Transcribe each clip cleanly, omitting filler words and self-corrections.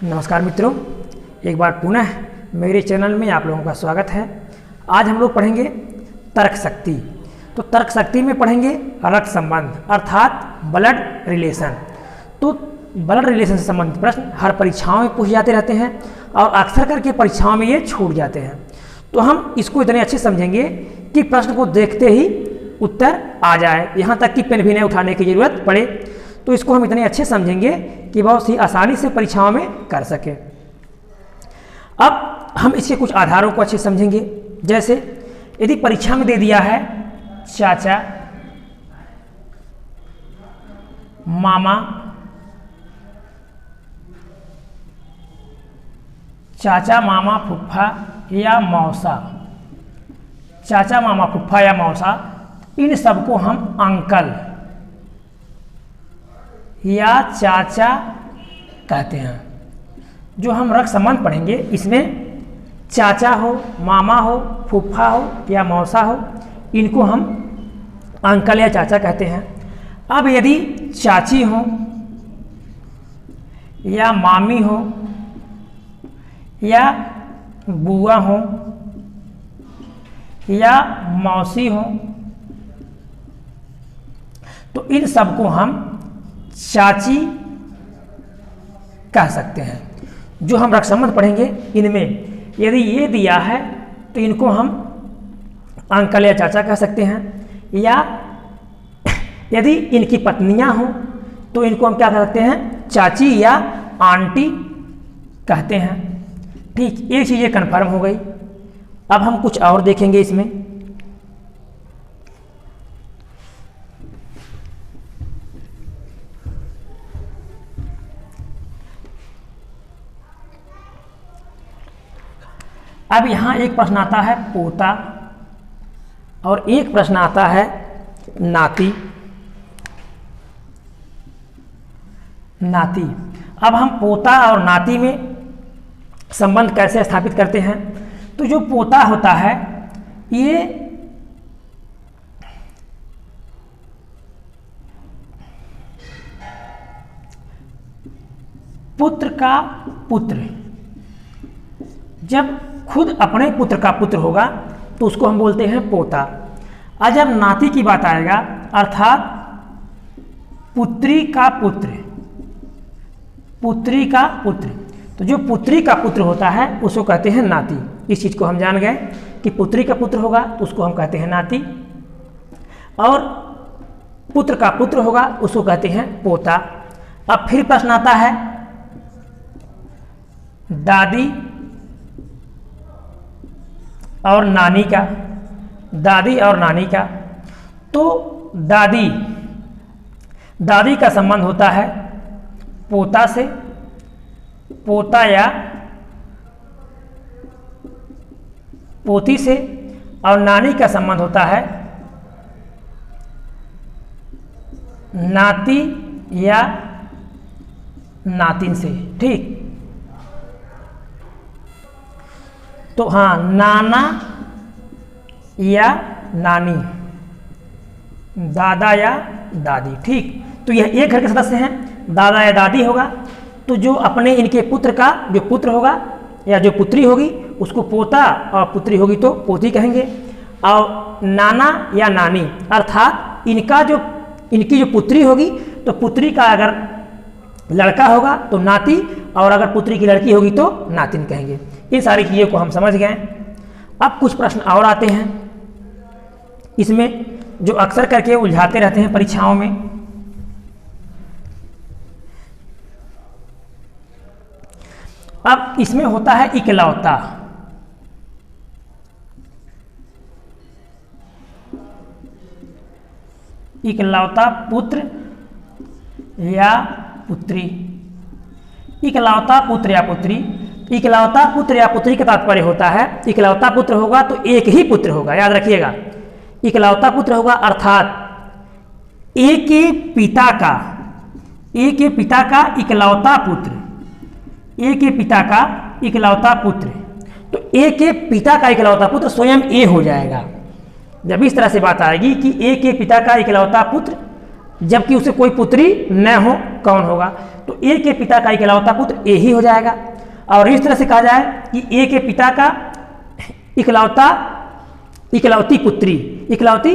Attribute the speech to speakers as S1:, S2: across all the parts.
S1: नमस्कार मित्रों, एक बार पुनः मेरे चैनल में आप लोगों का स्वागत है। आज हम लोग पढ़ेंगे तर्क शक्ति। तो तर्क शक्ति में पढ़ेंगे रक्त संबंध अर्थात ब्लड रिलेशन। तो ब्लड रिलेशन से संबंधित प्रश्न हर परीक्षाओं में पूछे जाते रहते हैं और अक्सर करके परीक्षाओं में ये छूट जाते हैं। तो हम इसको इतने अच्छे समझेंगे कि प्रश्न को देखते ही उत्तर आ जाए, यहाँ तक कि पेन भी नहीं उठाने की जरूरत पड़े। तो इसको हम इतने अच्छे समझेंगे कि बहुत ही आसानी से परीक्षाओं में कर सके। अब हम इसके कुछ आधारों को अच्छे समझेंगे। जैसे यदि परीक्षा में दे दिया है चाचा, मामा, चाचा मामा फुफ्फा या मौसा, चाचा मामा फुफ्फा या मौसा, इन सबको हम अंकल या चाचा कहते हैं। जो हम रक्त संबंध पढ़ेंगे इसमें चाचा हो, मामा हो, फूफा हो या मौसा हो, इनको हम अंकल या चाचा कहते हैं। अब यदि चाची हो या मामी हो या बुआ हो या मौसी हो, तो इन सबको हम चाची कह सकते हैं। जो हम रक्त संबंध पढ़ेंगे इनमें यदि ये दिया है तो इनको हम अंकल या चाचा कह सकते हैं, या यदि इनकी पत्नियां हों तो इनको हम क्या कह सकते हैं, चाची या आंटी कहते हैं। ठीक, एक चीज़ कन्फर्म हो गई। अब हम कुछ और देखेंगे इसमें। अब यहाँ एक प्रश्न आता है पोता और एक प्रश्न आता है नाती। नाती, अब हम पोता और नाती में संबंध कैसे स्थापित करते हैं। तो जो पोता होता है ये पुत्र का पुत्र, जब खुद अपने पुत्र का पुत्र होगा तो उसको हम बोलते हैं पोता। और जब नाती की बात आएगा अर्थात पुत्री का पुत्र, पुत्री का पुत्र, तो जो पुत्री का पुत्र होता है उसको कहते हैं नाती। इस चीज़ को हम जान गए कि पुत्री का पुत्र होगा तो उसको हम कहते हैं नाती, और पुत्र का पुत्र होगा उसको कहते हैं पोता। अब फिर प्रश्न आता है दादी और नानी का, दादी और नानी का। तो दादी, दादी का संबंध होता है पोता से, पोता या पोती से, और नानी का संबंध होता है नाती या नातिन से। ठीक, तो हाँ, नाना या नानी, दादा या दादी। ठीक, तो यह एक घर के सदस्य हैं, दादा या दादी होगा। तो जो अपने इनके पुत्र का जो पुत्र होगा या जो पुत्री होगी उसको पोता, और पुत्री होगी तो पोती कहेंगे। और नाना या नानी अर्थात इनकी जो पुत्री होगी तो पुत्री का अगर लड़का होगा तो नाती, और अगर पुत्री की लड़की होगी तो नातिन कहेंगे। इन सारी चीज़ों को हम समझ गए। अब कुछ प्रश्न और आते हैं इसमें जो अक्सर करके उलझाते रहते हैं परीक्षाओं में। अब इसमें होता है इकलौता। इकलौता पुत्र या पुत्री, इकलौता पुत्र या पुत्री। इकलौता पुत्र या पुत्री का तात्पर्य होता है इकलौता पुत्र होगा तो एक ही पुत्र होगा, याद रखिएगा। इकलौता पुत्र होगा अर्थात एक के पिता का इकलौता पुत्र, एक के पिता का इकलौता पुत्र। तो एक के पिता का इकलौता पुत्र स्वयं ए हो जाएगा। जब इस तरह से बात आएगी कि एक के पिता का इकलौता पुत्र जबकि उसे कोई पुत्री न हो, कौन होगा? तो ए के पिता का इकलौता पुत्र ए ही हो जाएगा। और इस तरह से कहा जाए कि ए के पिता का इकलौती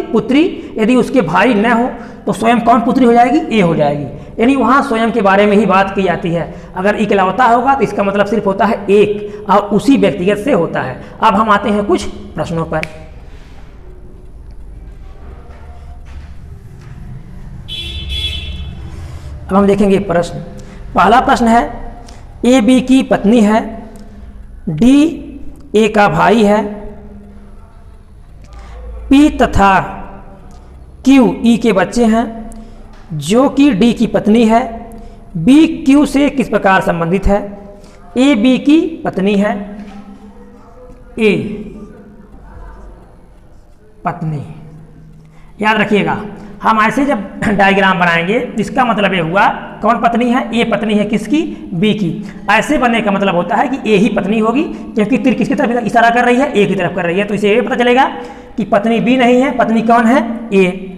S1: पुत्री यदि उसके भाई न हो तो स्वयं कौन पुत्री हो जाएगी? ए हो जाएगी। यानी वहाँ स्वयं के बारे में ही बात की जाती है। अगर इकलौता होगा तो इसका मतलब सिर्फ होता है एक, और उसी व्यक्तिगत से होता है। अब हम आते हैं कुछ प्रश्नों पर। अब हम देखेंगे प्रश्न। पहला प्रश्न है, ए बी की पत्नी है, डी ए का भाई है, पी तथा क्यू ई के बच्चे हैं, जो कि डी की पत्नी है, बी क्यू से किस प्रकार संबंधित है? ए बी की पत्नी है, ए पत्नी। याद रखिएगा, हम ऐसे जब डायग्राम बनाएंगे इसका मतलब ये हुआ कौन पत्नी है? ए पत्नी है किसकी? बी की। ऐसे बनने का मतलब होता है कि ए ही पत्नी होगी, क्योंकि तीर किसकी तरफ इशारा कर रही है? ए की तरफ कर रही है। तो इसे ये पता चलेगा कि पत्नी बी नहीं है, पत्नी कौन है? ए।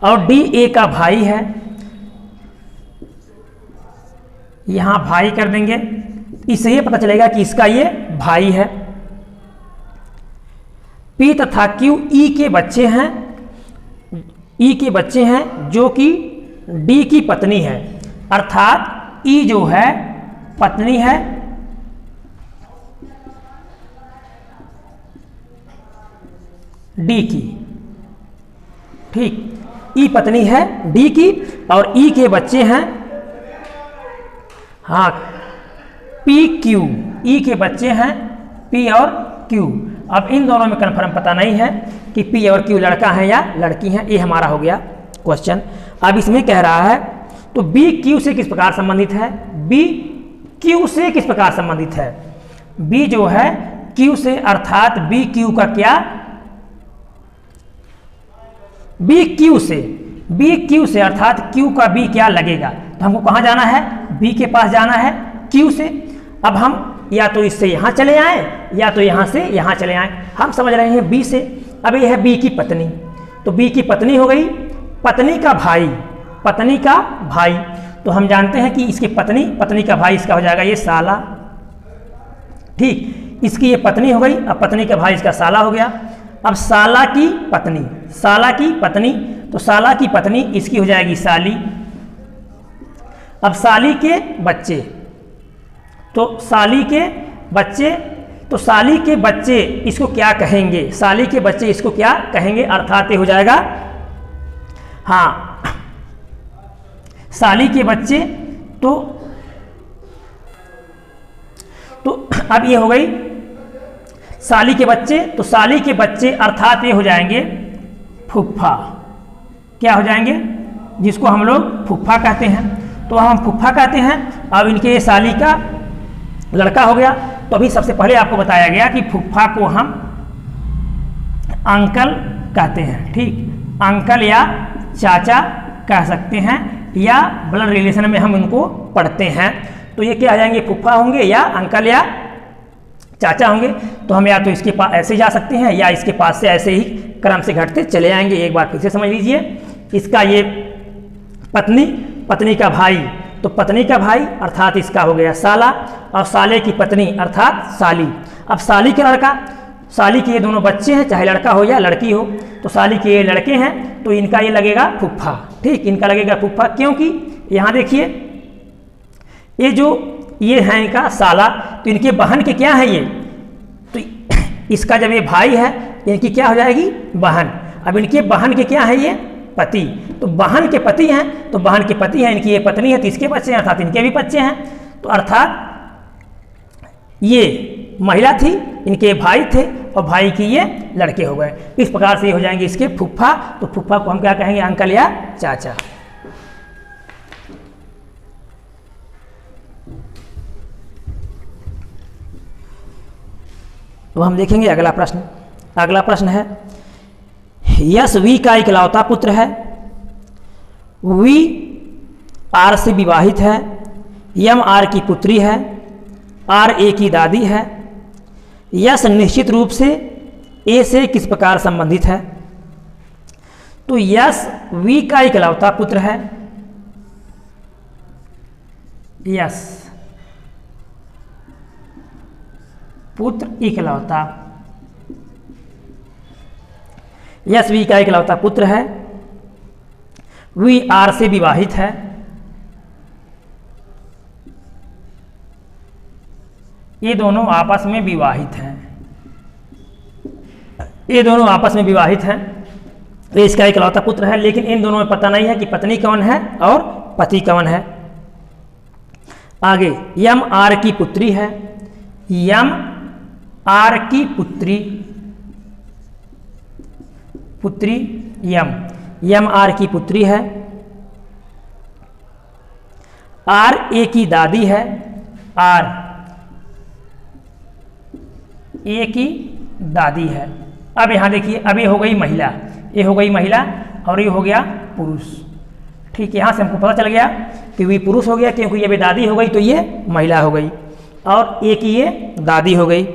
S1: और डी ए का भाई है, यहां भाई कर देंगे, इससे ये पता चलेगा कि इसका ये भाई है। पी तथा क्यू ई के बच्चे हैं, ई के बच्चे हैं जो कि डी की पत्नी है, अर्थात ई जो है पत्नी है डी की। ठीक, ई पत्नी है डी की और ई के बच्चे हैं, हाँ, पी क्यू, ई के बच्चे हैं पी और क्यू। अब इन दोनों में कन्फर्म पता नहीं है कि पी और क्यू लड़का है या लड़की है। ये हमारा हो गया क्वेश्चन। अब इसमें कह रहा है तो बी क्यू से किस प्रकार संबंधित है? बी क्यू से किस प्रकार संबंधित है? बी जो है क्यू से, अर्थात बी क्यू का क्या? बी क्यू से अर्थात क्यू का बी क्या लगेगा? तो हमको कहाँ जाना है? बी के पास जाना है क्यू से। अब हम या तो इससे यहाँ चले आए या तो यहाँ से यहाँ चले आए। हम समझ रहे हैं बी से। अब ये है बी की पत्नी, तो बी की पत्नी हो गई, पत्नी का भाई। तो हम जानते हैं कि इसकी पत्नी का भाई इसका हो जाएगा ये साला। ठीक, इसकी ये पत्नी हो गई, अब पत्नी का भाई इसका साला हो गया। अब साला की पत्नी, तो साला की पत्नी इसकी हो जाएगी साली। अब साली के बच्चे, तो साली के बच्चे इसको क्या कहेंगे? साली के बच्चे इसको क्या कहेंगे? अर्थात ये हो जाएगा, हाँ, साली के बच्चे। तो अब ये हो गई साली के बच्चे, तो साली के बच्चे अर्थात ये हो जाएंगे फूफा। क्या हो जाएंगे? जिसको हम लोग फूफा कहते हैं। तो हम फूफा कहते हैं। अब इनके ये साली का लड़का हो गया। तो अभी सबसे पहले आपको बताया गया कि फूफा को हम अंकल कहते हैं। ठीक, अंकल या चाचा कह सकते हैं, या ब्लड रिलेशन में हम इनको पढ़ते हैं। तो ये क्या आ जाएंगे? फूफा होंगे या अंकल या चाचा होंगे। तो हम या तो इसके पास ऐसे जा सकते हैं या इसके पास से ऐसे ही क्रम से घटते चले आएंगे। एक बार फिर से समझ लीजिए, इसका ये पत्नी का भाई, तो पत्नी का भाई अर्थात इसका हो गया साला, और साले की पत्नी अर्थात साली। अब साली के लड़का, साली के ये दोनों बच्चे हैं, चाहे लड़का हो या लड़की हो, तो साली के ये लड़के हैं, तो इनका ये लगेगा फूफा। ठीक, इनका लगेगा फूफा, क्योंकि यहाँ देखिए ये जो ये है इनका साला, तो इनके बहन के क्या है ये? तो इसका जब ये भाई है, इनकी क्या हो जाएगी? बहन। अब इनके बहन के क्या है? ये पति। तो बहन के पति हैं, तो बहन के पति हैं, इनकी ये पत्नी है, तो इसके बच्चे हैं, अर्थात इनके भी बच्चे हैं। तो अर्थात ये महिला थी, इनके भाई थे, और भाई की ये लड़के हो गए। इस प्रकार से ये हो जाएंगे इसके फूफा। तो फूफा को हम क्या कहेंगे? अंकल या चाचा। तो हम देखेंगे अगला प्रश्न। अगला प्रश्न है, यश वी का इकलौता पुत्र है, वी आर से विवाहित है, यम आर की पुत्री है, आर ए की दादी है, यश निश्चित रूप से ए से किस प्रकार संबंधित है? तो यश वी का इकलौता पुत्र है, यस पुत्र इकलौता, यशवी का इकलौता पुत्र है, वी आर से विवाहित है, ये दोनों आपस में विवाहित हैं, ये दोनों आपस में विवाहित हैं, ये इसका इकलौता पुत्र है। लेकिन इन दोनों में पता नहीं है कि पत्नी कौन है और पति कौन है। आगे यम आर की पुत्री है, यम आर की पुत्री, पुत्री यम आर की पुत्री है, आर ए की दादी है, आर ए की दादी है। अब यहां देखिए, अब ये हो गई महिला, ये हो गई महिला और ये हो गया पुरुष। ठीक, यहां से हमको पता चल गया कि वी पुरुष हो गया क्योंकि ये भी दादी हो गई तो ये महिला हो गई, और ए की ये दादी हो गई,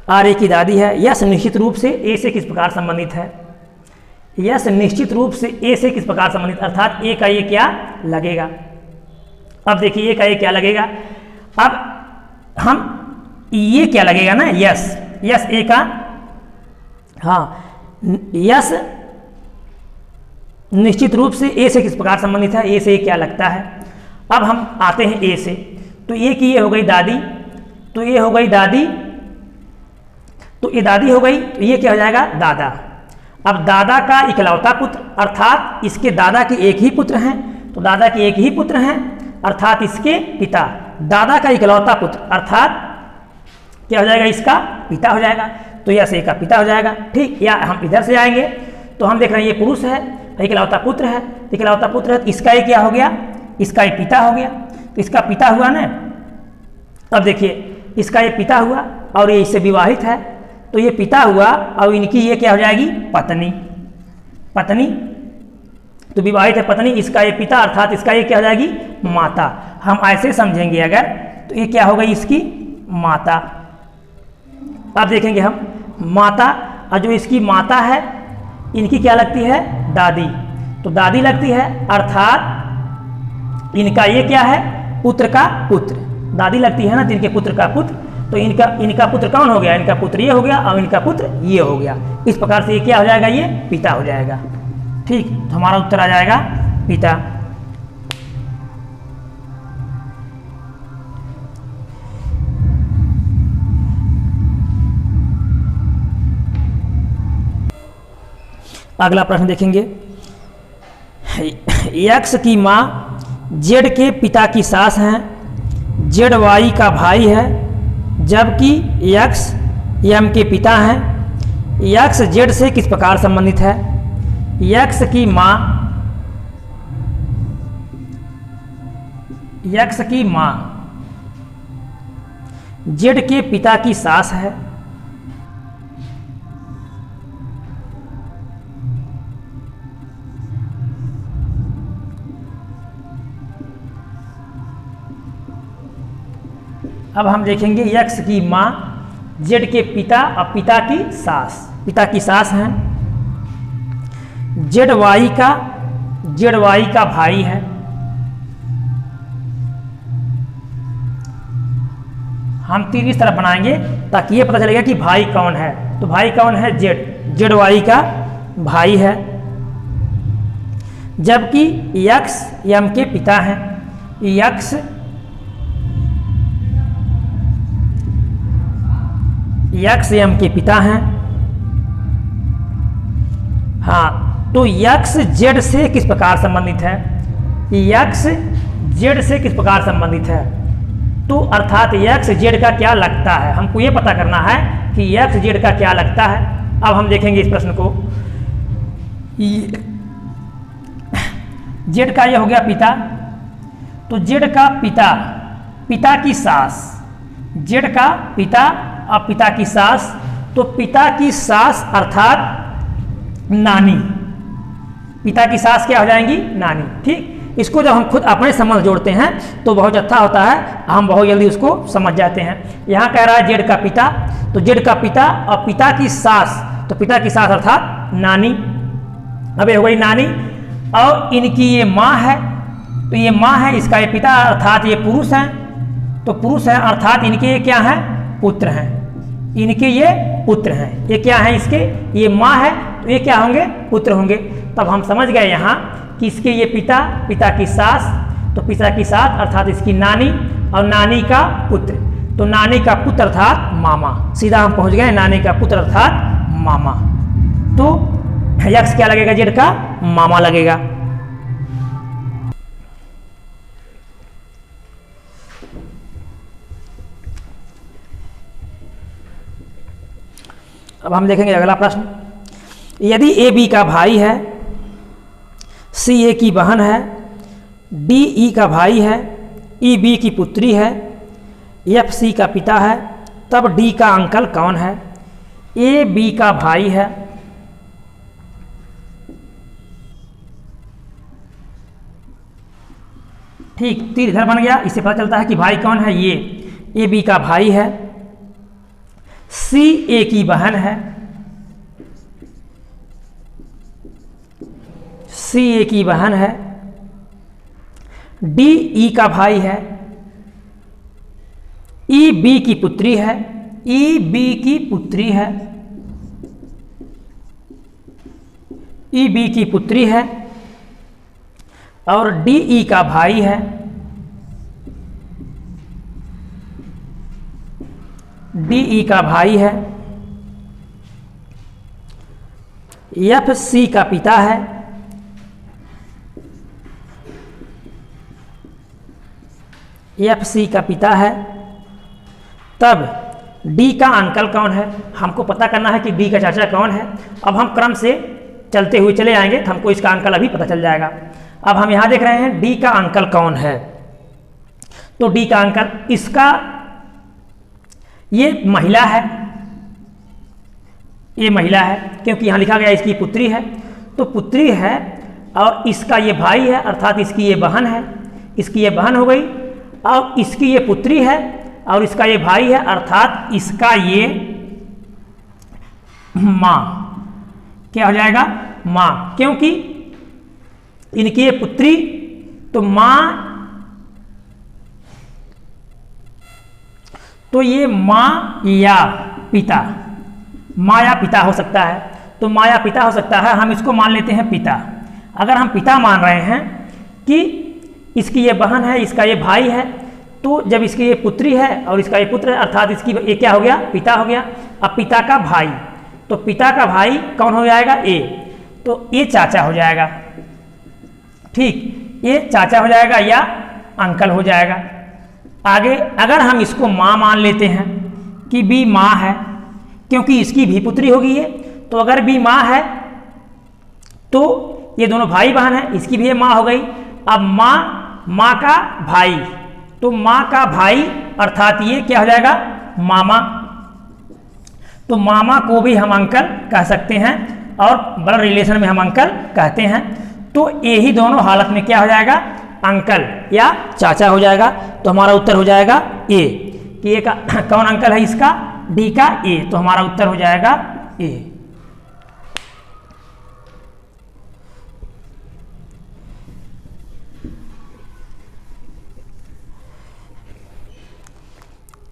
S1: आर ए की दादी है। यस निश्चित रूप से ए से किस प्रकार संबंधित है, यस निश्चित रूप से ए से किस प्रकार संबंधित, अर्थात ए का ये क्या लगेगा। अब देखिए ए का ये क्या लगेगा, अब हम ये क्या लगेगा ना, यस, यस ए का, हाँ यस निश्चित रूप से ए से किस प्रकार संबंधित है, ए से क्या लगता है। अब हम आते हैं ए से, तो ए की ये हो गई दादी, तो ये हो गई दादी, तो ये दादी हो गई, तो ये क्या हो जाएगा दादा। अब दादा का इकलौता पुत्र, अर्थात इसके दादा के एक ही पुत्र हैं, तो दादा के एक ही पुत्र हैं अर्थात इसके पिता, दादा का इकलौता पुत्र अर्थात क्या हो जाएगा, इसका पिता हो जाएगा, तो यह से का पिता हो जाएगा। ठीक, या हम इधर से आएंगे तो हम देख रहे हैं ये पुरुष है, इकलौता पुत्र है, इकलौता पुत्र है, तो इसका ये क्या हो गया, इसका ये पिता हो गया, तो इसका पिता हुआ ना। अब देखिए इसका ये पिता हुआ और ये इससे विवाहित है, तो ये पिता हुआ और इनकी ये क्या हो जाएगी, पत्नी, पत्नी, तो विवाहित है पत्नी, इसका ये पिता अर्थात इसका ये क्या हो जाएगी, माता। हम ऐसे समझेंगे अगर, तो ये क्या हो गई, इसकी माता। अब देखेंगे हम माता, और जो इसकी माता है इनकी क्या लगती है, दादी, तो दादी लगती है अर्थात इनका ये क्या है, पुत्र का पुत्र, दादी लगती है ना, जिनके पुत्र का पुत्र, तो इनका पुत्र कौन हो गया, इनका पुत्र ये हो गया और इनका पुत्र ये हो गया। इस प्रकार से ये क्या हो जाएगा, ये पिता हो जाएगा। ठीक, तो हमारा उत्तर आ जाएगा पिता। अगला प्रश्न देखेंगे, यक्ष की माँ जेड के पिता की सास हैं, जेड वाई का भाई है, जबकि यक्ष यम के पिता हैं। यक्ष जेड से किस प्रकार संबंधित है, यक्ष की माँ, यक्ष की माँ जेड के पिता की सास है, अब हम देखेंगे यक्ष की माँ जेड के पिता और पिता की सास हैं, जेड वाई का भाई है, हम तीर इस तरफ बनाएंगे ताकि ये पता चलेगा कि भाई कौन है, तो भाई कौन है, जेड वाई का भाई है, जबकि यक्ष यम के पिता हैं। यक्ष यम के पिता हैं। हाँ, तो यक्ष जेड से किस प्रकार संबंधित है, यक्ष जेड से किस प्रकार संबंधित है, तो अर्थात यक्ष जेड का क्या लगता है, हमको ये पता करना है कि यक्ष जेड का क्या लगता है। अब हम देखेंगे इस प्रश्न को, जेड का ये हो गया पिता, तो जेड का पिता की सास, जेड का पिता और पिता की सास, तो पिता की सास अर्थात नानी, पिता की सास क्या हो जाएंगी, नानी। ठीक, इसको जब हम खुद अपने समझ जोड़ते हैं तो बहुत अच्छा होता है, हम बहुत जल्दी उसको समझ जाते हैं। यहाँ कह रहा है जेड का पिता, तो जेड का पिता और पिता की सास, तो पिता की सास अर्थात नानी, अब ये हो गई नानी, और इनकी ये माँ है, तो ये माँ है, इसका ये पिता अर्थात ये पुरुष है, तो पुरुष है अर्थात इनके ये क्या है, पुत्र हैं, इनके ये पुत्र हैं। ये क्या है, इसके ये माँ है तो ये क्या होंगे, पुत्र होंगे। तब हम समझ गए यहाँ कि इसके ये पिता, पिता की सास, तो पिता की सास अर्थात इसकी नानी, और नानी का पुत्र, तो नानी का पुत्र अर्थात मामा। सीधा हम पहुँच गए नानी का पुत्र अर्थात मामा। तो यक्स क्या लगेगा, जेड का मामा लगेगा। अब हम देखेंगे अगला प्रश्न। यदि ए बी का भाई है, सी ए की बहन है, डी ई का भाई है, ई बी की पुत्री है, एफ सी का पिता है, तब डी का अंकल कौन है? ए बी का भाई है, ठीक, तीर इधर बन गया, इससे पता चलता है कि भाई कौन है, ये ए बी का भाई है, सी ए की बहन है, सी ए की बहन है, डी ई का भाई है, ई बी की पुत्री है, ई बी की पुत्री है, ई बी की पुत्री है, और डी ई का भाई है, डी ई का भाई है, एफ सी का पिता है, एफ सी का पिता है, तब डी का अंकल कौन है? हमको पता करना है कि डी का चाचा कौन है। अब हम क्रम से चलते हुए चले आएंगे तो हमको इसका अंकल अभी पता चल जाएगा। अब हम यहाँ देख रहे हैं डी का अंकल कौन है, तो डी का अंकल, इसका ये महिला है, ये महिला है क्योंकि यहाँ लिखा गया इसकी पुत्री है, तो पुत्री है, और इसका ये भाई है अर्थात इसकी ये बहन है, इसकी ये बहन हो गई, और इसकी ये पुत्री है और इसका ये भाई है अर्थात इसका ये माँ, क्या हो जाएगा, माँ, क्योंकि इनकी ये पुत्री, तो माँ, तो ये माँ या पिता, माँ या पिता हो सकता है, तो माँ या पिता हो सकता है, हम इसको मान लेते हैं पिता। अगर हम पिता मान रहे हैं कि इसकी ये बहन है, इसका ये भाई है, तो जब इसकी ये पुत्री है और इसका ये पुत्र है अर्थात इसकी ये क्या हो गया, पिता हो गया। अब पिता का भाई, तो पिता का भाई कौन हो जाएगा, ए, तो ये चाचा हो जाएगा, ठीक, ये चाचा हो जाएगा या अंकल हो जाएगा। आगे अगर हम इसको माँ मान लेते हैं कि बी माँ है, क्योंकि इसकी भी पुत्री होगी ये, तो अगर बी माँ है तो ये दोनों भाई बहन है, इसकी भी ये माँ हो गई। अब माँ का भाई, तो माँ का भाई अर्थात ये क्या हो जाएगा, मामा, तो मामा को भी हम अंकल कह सकते हैं और ब्लड रिलेशन में हम अंकल कहते हैं। तो ये ही दोनों हालत में क्या हो जाएगा, अंकल या चाचा हो जाएगा। तो हमारा उत्तर हो जाएगा ए, कि ए का कौन अंकल है इसका, डी का ए, तो हमारा उत्तर हो जाएगा ए।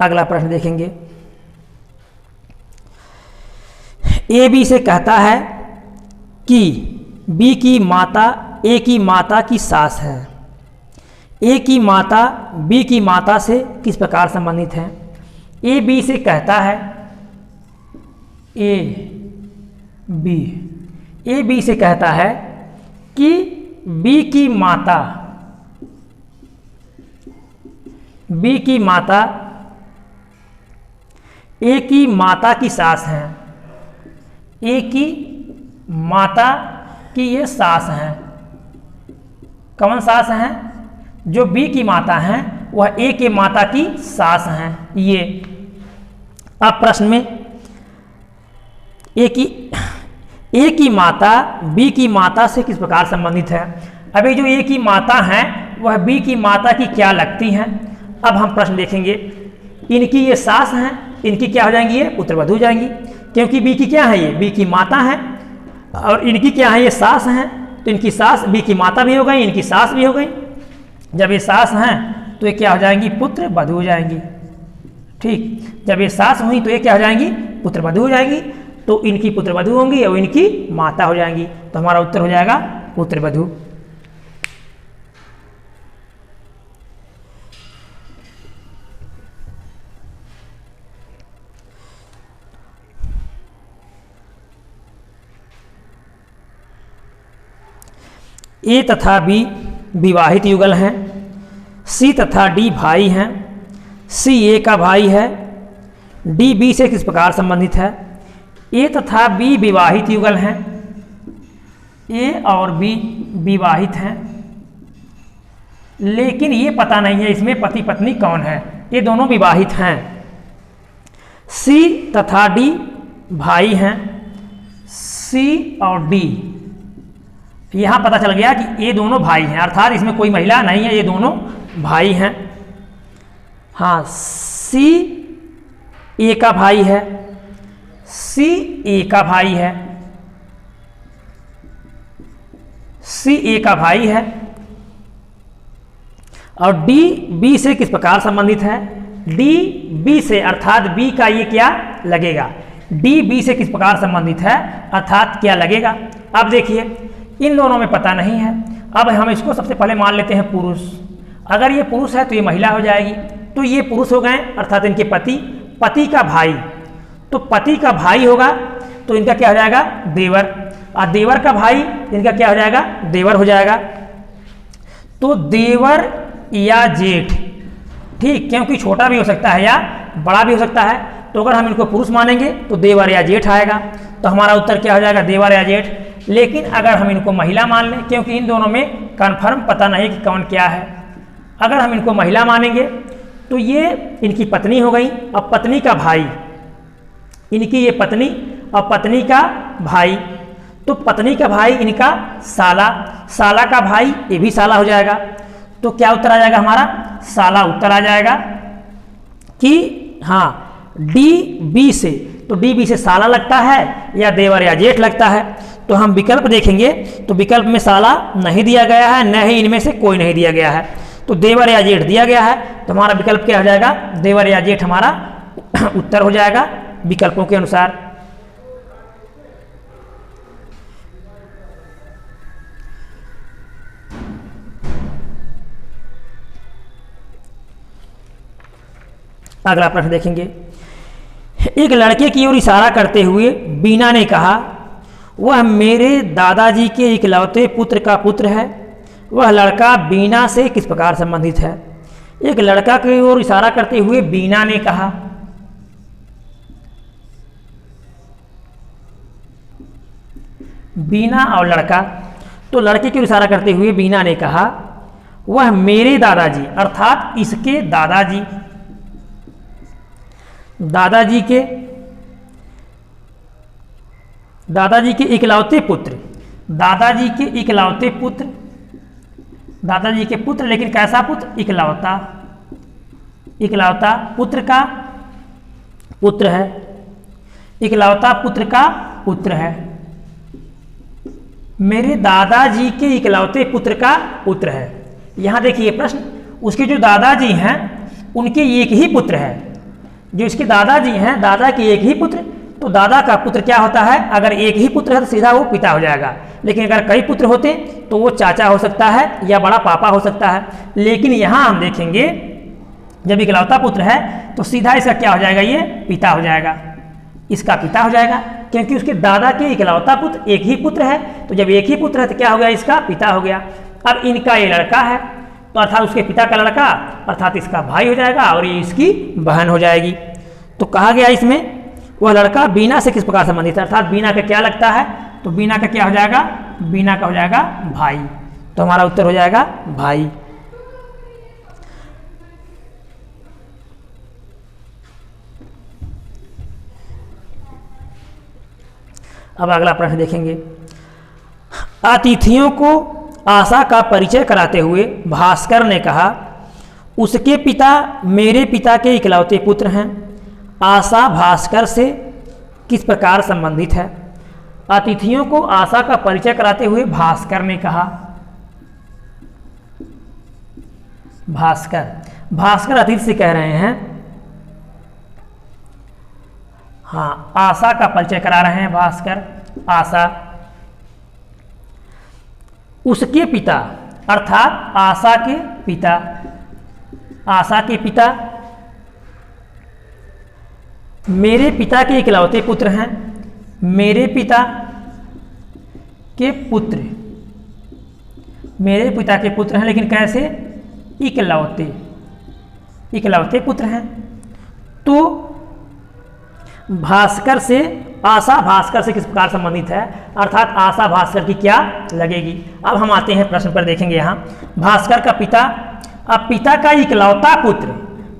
S1: अगला प्रश्न देखेंगे। ए बी से कहता है कि बी की माता ए की माता की सास है। ए की माता बी की माता से किस प्रकार संबंधित है? ए बी से कहता है, ए बी से कहता है कि बी की माता ए की माता की सास हैं। ए की माता की ये सास हैं। कौन सास हैं? जो बी की माता हैं वह ए के माता की सास हैं। ये अब प्रश्न में ए की माता बी की माता से किस प्रकार संबंधित है? अभी जो ए की माता हैं वह बी की माता की क्या लगती हैं? अब हम प्रश्न देखेंगे। इनकी ये सास हैं, इनकी क्या हो जाएंगी, ये पुत्रवधू हो जाएंगी, क्योंकि बी की क्या है, ये बी की माता है, और इनकी क्या है, ये सास हैं, तो इनकी सास बी की माता भी हो गई, इनकी सास भी हो गई। जब ये सास हैं तो ये क्या हो जाएंगी, पुत्र वधू हो जाएंगी। ठीक, जब ये सास हुई तो ये क्या हो जाएंगी, पुत्र वधू हो जाएंगी। तो इनकी पुत्र वधू होंगी और इनकी माता हो जाएंगी। तो हमारा उत्तर हो जाएगा पुत्र वधू। ए तथा बी विवाहित युगल हैं। सी तथा डी भाई हैं। सी ए का भाई है। डी बी से किस प्रकार संबंधित है। ए तथा बी विवाहित युगल हैं। ए और बी विवाहित हैं, लेकिन ये पता नहीं है इसमें पति पत्नी कौन है। ये दोनों विवाहित हैं। सी तथा डी भाई हैं। सी और डी, यहां पता चल गया कि ये दोनों भाई हैं, अर्थात इसमें कोई महिला नहीं है, ये दोनों भाई हैं। हाँ, सी ए का भाई है। सी ए का भाई है। सी ए का भाई है। और डी बी से किस प्रकार संबंधित है। डी बी से, अर्थात बी का ये क्या लगेगा, डी बी से किस प्रकार संबंधित है, अर्थात क्या लगेगा। अब देखिए इन दोनों में पता नहीं है। अब हम इसको सबसे पहले मान लेते हैं पुरुष। अगर ये पुरुष है तो ये महिला हो जाएगी। तो ये पुरुष हो गए, अर्थात इनके पति, पति का भाई। तो पति का भाई होगा तो इनका क्या हो जाएगा, देवर। और देवर का भाई इनका क्या हो जाएगा, देवर हो जाएगा। तो देवर या जेठ, ठीक, क्योंकि छोटा भी हो सकता है या बड़ा भी हो सकता है। तो अगर हम इनको पुरुष मानेंगे तो देवर या जेठ आएगा। तो हमारा उत्तर क्या हो जाएगा, देवर या जेठ। लेकिन अगर हम इनको महिला मान लें, क्योंकि इन दोनों में कन्फर्म पता नहीं कि कौन क्या है, अगर हम इनको महिला मानेंगे तो ये इनकी पत्नी हो गई। अब पत्नी का भाई, इनकी ये पत्नी और पत्नी का भाई, तो पत्नी का भाई इनका साला, साला का भाई ये भी साला हो जाएगा। तो क्या उत्तर आ जाएगा हमारा, साला उत्तर आ जाएगा। कि हाँ, डी बी से, तो डी बी से साला लगता है या देवर या जेठ लगता है। तो हम विकल्प देखेंगे तो विकल्प में साला नहीं दिया गया है, न ही इनमें से कोई नहीं दिया गया है। तो देवर या जेठ दिया गया है। तो हमारा विकल्प क्या हो जाएगा, देवर या जेठ हमारा उत्तर हो जाएगा विकल्पों के अनुसार। अगला प्रश्न देखेंगे। एक लड़के की ओर इशारा करते हुए बीना ने कहा, वह मेरे दादाजी के इकलौते पुत्र का पुत्र है। वह लड़का बीना से किस प्रकार संबंधित है। एक लड़का की ओर इशारा करते हुए बीना ने कहा, बीना और लड़का, तो लड़के की ओर इशारा करते हुए बीना ने कहा, वह मेरे दादाजी, अर्थात इसके दादाजी, दादाजी के इकलौते पुत्र, दादाजी के इकलौते पुत्र, दादाजी के पुत्र, लेकिन कैसा पुत्र, इकलौता, इकलौता पुत्र का पुत्र है, इकलौता पुत्र का पुत्र है। मेरे दादाजी के इकलौते पुत्र का पुत्र है। यहां देखिए प्रश्न, उसके जो दादाजी हैं उनके एक ही पुत्र है। जो इसके दादाजी हैं, दादा के एक ही पुत्र, तो दादा का पुत्र क्या होता है, अगर एक ही पुत्र है तो सीधा वो पिता हो जाएगा। लेकिन अगर कई पुत्र होते तो वो चाचा हो सकता है या बड़ा पापा हो सकता है। लेकिन यहाँ हम देखेंगे जब इकलौता पुत्र है तो सीधा इसका क्या हो जाएगा, ये पिता हो जाएगा, इसका पिता हो जाएगा, क्योंकि उसके दादा के इकलौता पुत्र एक ही पुत्र है। तो जब एक ही पुत्र है तो क्या हो गया, इसका पिता हो गया। अब इनका ये लड़का है तो अर्थात उसके पिता का लड़का, अर्थात इसका भाई हो जाएगा और ये इसकी बहन हो जाएगी। तो कहा गया इसमें वह लड़का बीना से किस प्रकार संबंधित है, अर्थात बीना का क्या लगता है, तो बीना का क्या हो जाएगा, बीना का हो जाएगा भाई। तो हमारा उत्तर हो जाएगा भाई। अब अगला प्रश्न देखेंगे। अतिथियों को आशा का परिचय कराते हुए भास्कर ने कहा, उसके पिता मेरे पिता के इकलौते पुत्र हैं। आशा भास्कर से किस प्रकार संबंधित है। अतिथियों को आशा का परिचय कराते हुए भास्कर ने कहा, भास्कर। भास्कर अतीत से कह रहे हैं। हाँ, आशा का परिचय करा रहे हैं भास्कर। आशा, उसके पिता अर्थात आशा के पिता, आशा के पिता मेरे पिता के इकलौते पुत्र हैं। मेरे पिता के पुत्र, मेरे पिता के पुत्र हैं, लेकिन कैसे? इकलौते, इकलौते पुत्र हैं। तो भास्कर से आशा भास्कर से किस प्रकार संबंधित है, अर्थात आशा भास्कर की क्या लगेगी। अब हम आते हैं प्रश्न पर, देखेंगे यहाँ भास्कर का पिता, अब पिता का इकलौता पुत्र,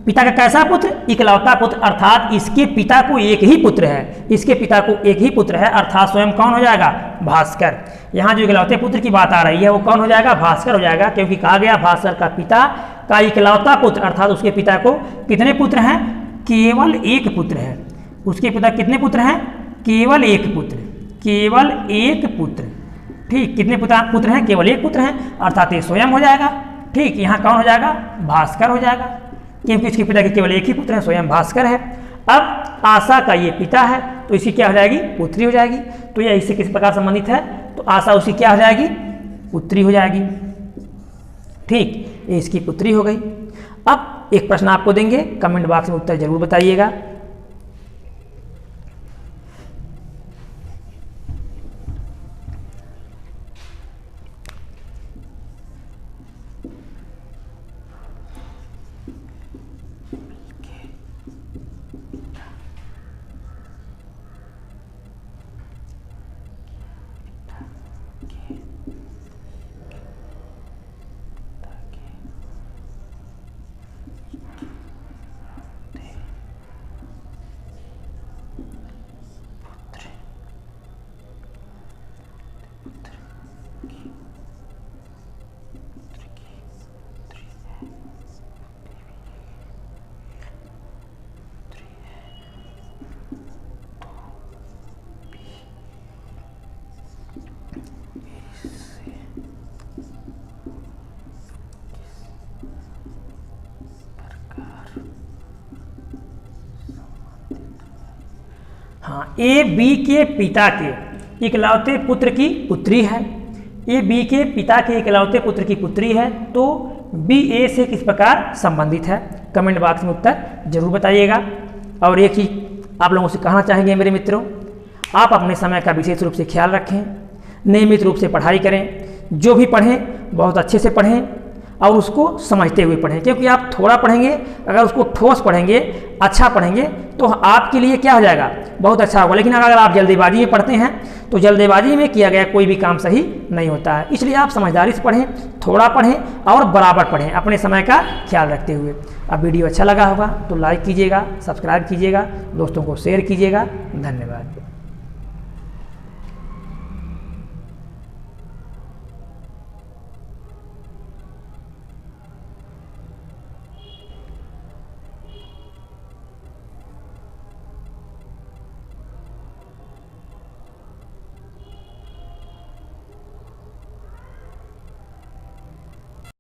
S1: पिता का कैसा पुत्र? इकलौता पुत्र, अर्थात इसके पिता को एक ही पुत्र है, इसके पिता को एक ही पुत्र है, अर्थात स्वयं कौन हो जाएगा? भास्कर। यहाँ जो इकलौते पुत्र की बात आ रही है वो कौन हो जाएगा? भास्कर हो जाएगा, क्योंकि कहा गया भास्कर का पिता का इकलौता पुत्र, अर्थात उसके पिता को कितने पुत्र हैं? केवल एक पुत्र है। उसके पिता कितने पुत्र हैं? केवल एक पुत्र, केवल एक पुत्र। ठीक, कितने पुत्र हैं? केवल एक पुत्र हैं, अर्थात ये स्वयं हो जाएगा। ठीक, यहाँ कौन हो जाएगा? भास्कर हो जाएगा, क्योंकि इसके पिता के केवल एक ही पुत्र हैं, स्वयं भास्कर है। अब आशा का ये पिता है, तो इसकी क्या हो जाएगी? पुत्री हो जाएगी। तो यह इससे किस प्रकार संबंधित है? तो आशा उसकी क्या हो जाएगी? पुत्री हो जाएगी। ठीक, ये इसकी पुत्री हो गई। अब एक प्रश्न आपको देंगे, कमेंट बॉक्स में उत्तर जरूर बताइएगा। हाँ, ए बी के पिता के इकलौते पुत्र की पुत्री है। ए बी के पिता के इकलौते पुत्र की पुत्री है, तो बी ए से किस प्रकार संबंधित है? कमेंट बॉक्स में उत्तर जरूर बताइएगा। और एक चीज़ आप लोगों से कहना चाहेंगे मेरे मित्रों, आप अपने समय का विशेष रूप से ख्याल रखें, नियमित रूप से पढ़ाई करें, जो भी पढ़ें बहुत अच्छे से पढ़ें और उसको समझते हुए पढ़ें, क्योंकि आप थोड़ा पढ़ेंगे, अगर उसको ठोस पढ़ेंगे, अच्छा पढ़ेंगे, तो आपके लिए क्या हो जाएगा? बहुत अच्छा होगा। लेकिन अगर आप जल्दीबाजी में पढ़ते हैं तो जल्दीबाजी में किया गया कोई भी काम सही नहीं होता है। इसलिए आप समझदारी से पढ़ें, थोड़ा पढ़ें और बराबर पढ़ें, अपने समय का ख्याल रखते हुए। अब वीडियो अच्छा लगा होगा तो लाइक कीजिएगा, सब्सक्राइब कीजिएगा, दोस्तों को शेयर कीजिएगा। धन्यवाद।